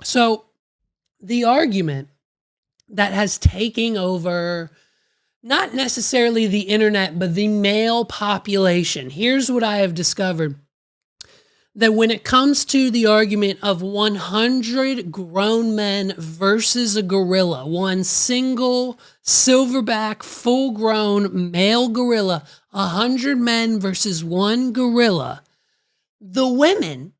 So the argument that has taken over not necessarily the internet, but the male population. Here's what I have discovered, that when it comes to the argument of 100 grown men versus a gorilla, one single silverback full-grown male gorilla, 100 men versus one gorilla, the women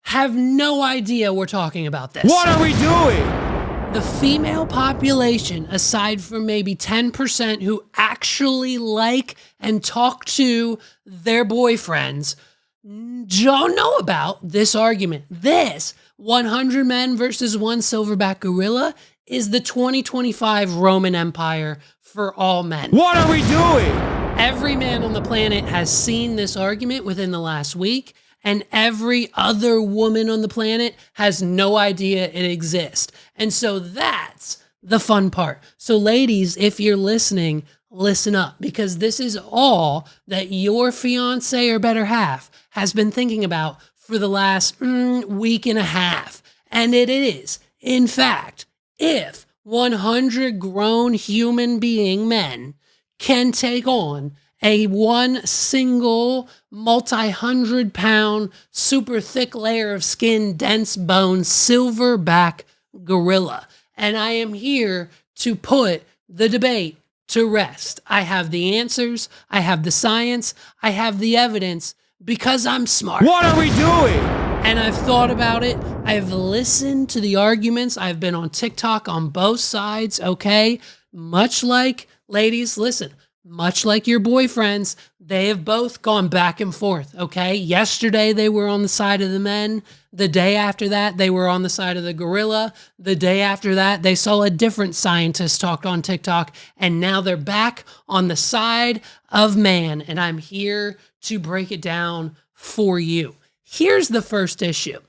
have no idea we're talking about this. What are we doing? The female population, aside from maybe 10% who actually like and talk to their boyfriends, don't know about this argument. This 100 men versus one silverback gorilla is the 2025 Roman Empire for all men. What are we doing? Every man on the planet has seen this argument within the last week, and every other woman on the planet has no idea it exists. And so that's the fun part. So ladies, if you're listening, listen up, because this is all that your fiance or better half has been thinking about for the last week and a half. And it is, in fact, if 100 grown human being men can take on a one single multi-100-pound, super thick layer of skin, dense bone, silverback gorilla. And I am here to put the debate to rest. I have the answers, I have the science, I have the evidence, because I'm smart. What are we doing? And I've thought about it. I've listened to the arguments. I've been on TikTok on both sides, okay? Much like, ladies, listen, much like your boyfriends, they have both gone back and forth, okay? Yesterday, they were on the side of the men. The day after that, they were on the side of the gorilla. The day after that, they saw a different scientist talk on TikTok, and now they're back on the side of man, and I'm here to break it down for you. Here's the first issue.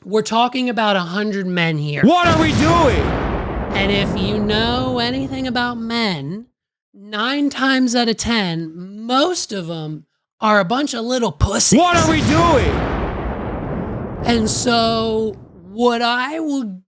We're talking about 100 men here. What are we doing? And if you know anything about men, 9 times out of 10, most of them are a bunch of little pussies. What are we doing? And so what I will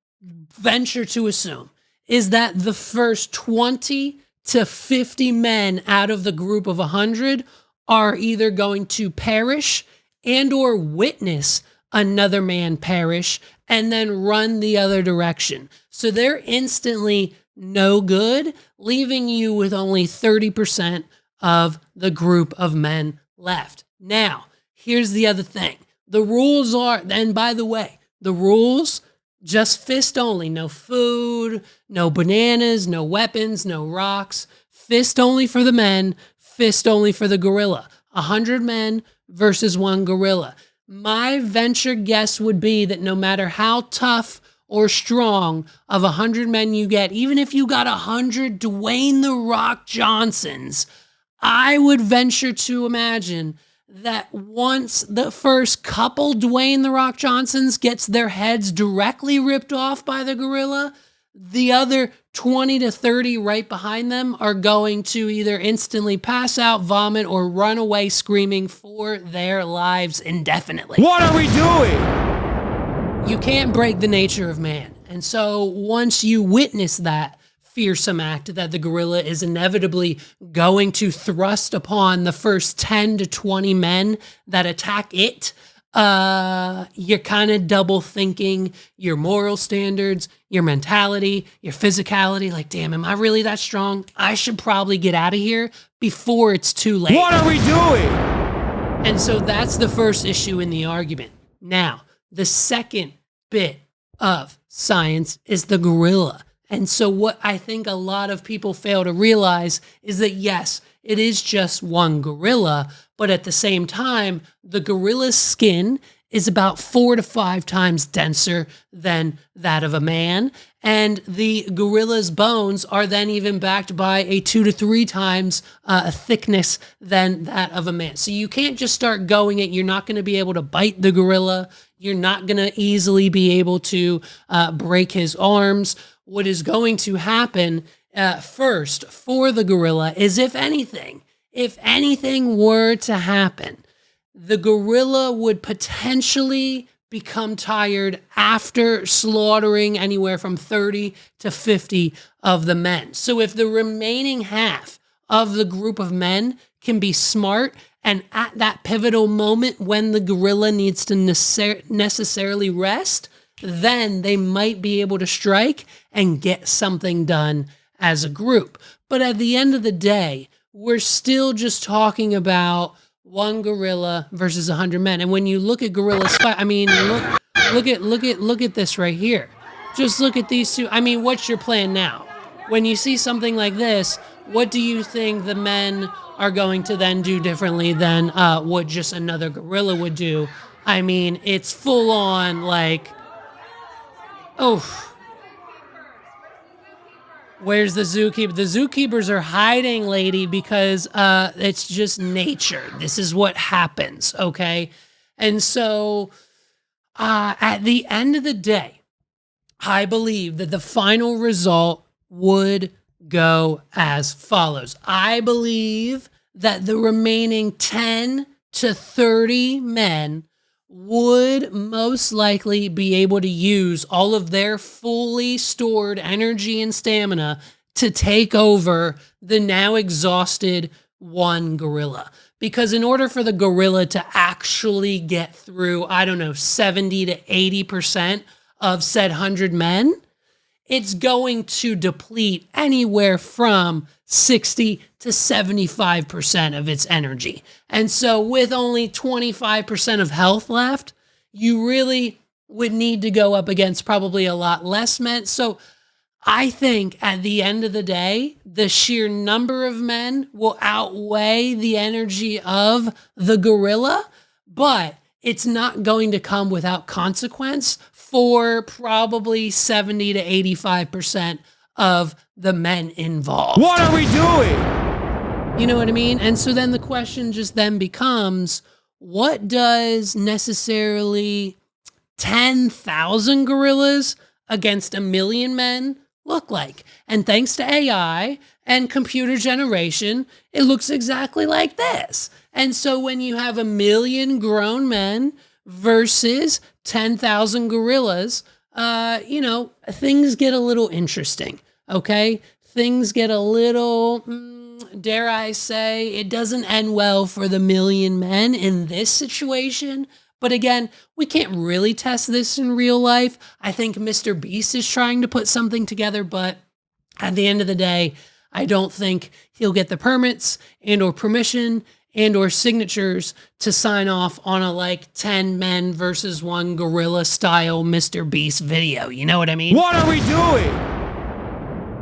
venture to assume is that the first 20 to 50 men out of the group of 100 are either going to perish and or witness another man perish and then run the other direction. So they're instantly no good, leaving you with only 30% of the group of men left. Now, here's the other thing. The rules are, and by the way, the rules, just fist only. No food, no bananas, no weapons, no rocks. Fist only for the men, fist only for the gorilla. 100 men versus one gorilla. My venture guess would be that no matter how tough or strong of 100 men you get, even if you got 100 Dwayne "The Rock" Johnsons, I would venture to imagine that once the first couple Dwayne "The Rock" Johnsons gets their heads directly ripped off by the gorilla, the other 20 to 30 right behind them are going to either instantly pass out, vomit, or run away screaming for their lives indefinitely. What are we doing? You can't break the nature of man. And so once you witness that fearsome act that the gorilla is inevitably going to thrust upon the first 10 to 20 men that attack it, you're kind of double thinking your moral standards, your mentality, your physicality. Like, damn, am I really that strong? I should probably get out of here before it's too late. What are we doing? And so that's the first issue in the argument. Now, the second bit of science is the gorilla. And so what I think a lot of people fail to realize is that, yes, it is just one gorilla, but at the same time, the gorilla's skin is about 4 to 5 times denser than that of a man. And the gorilla's bones are then even backed by a 2 to 3 times thickness than that of a man. So you can't just start going it. You're not going to be able to bite the gorilla. You're not going to easily be able to break his arms. What is going to happen first for the gorilla is, if anything were to happen, the gorilla would potentially become tired after slaughtering anywhere from 30 to 50 of the men. So if the remaining half of the group of men can be smart, and at that pivotal moment when the gorilla needs to necessarily rest, then they might be able to strike and get something done as a group. But at the end of the day, we're still just talking about one gorilla versus 100 men. And when you look at gorillas fight, I mean, look at this right here. Just look at these two. I mean, what's your plan now? When you see something like this, what do you think the men are going to then do differently than what just another gorilla would do? I mean, it's full on like, oh. Where's the zookeeper? The zookeepers are hiding, lady, because it's just nature. This is what happens, okay? And so at the end of the day, I believe that the final result would go as follows. I believe that the remaining 10 to 30 men would most likely be able to use all of their fully stored energy and stamina to take over the now exhausted one gorilla. Because in order for the gorilla to actually get through, I don't know, 70 to 80% of said 100 men, it's going to deplete anywhere from 60 to 75% of its energy. And so with only 25% of health left, you really would need to go up against probably a lot less men. So I think at the end of the day, the sheer number of men will outweigh the energy of the gorilla, but it's not going to come without consequence for probably 70 to 85% of the men involved. What are we doing? You know what I mean? And so then the question just then becomes, what does necessarily 10,000 gorillas against 1 million men look like? And thanks to AI and computer generation, it looks exactly like this. And so when you have 1 million grown men versus 10,000 gorillas, you know, things get a little interesting, okay? Things get a little, dare I say, it doesn't end well for the 1 million men in this situation. But again, we can't really test this in real life. I think Mr. Beast is trying to put something together, but at the end of the day, I don't think he'll get the permits and or permission and or signatures to sign off on a like 10 men versus 1 gorilla style Mr. Beast video. You know what I mean? What are we doing?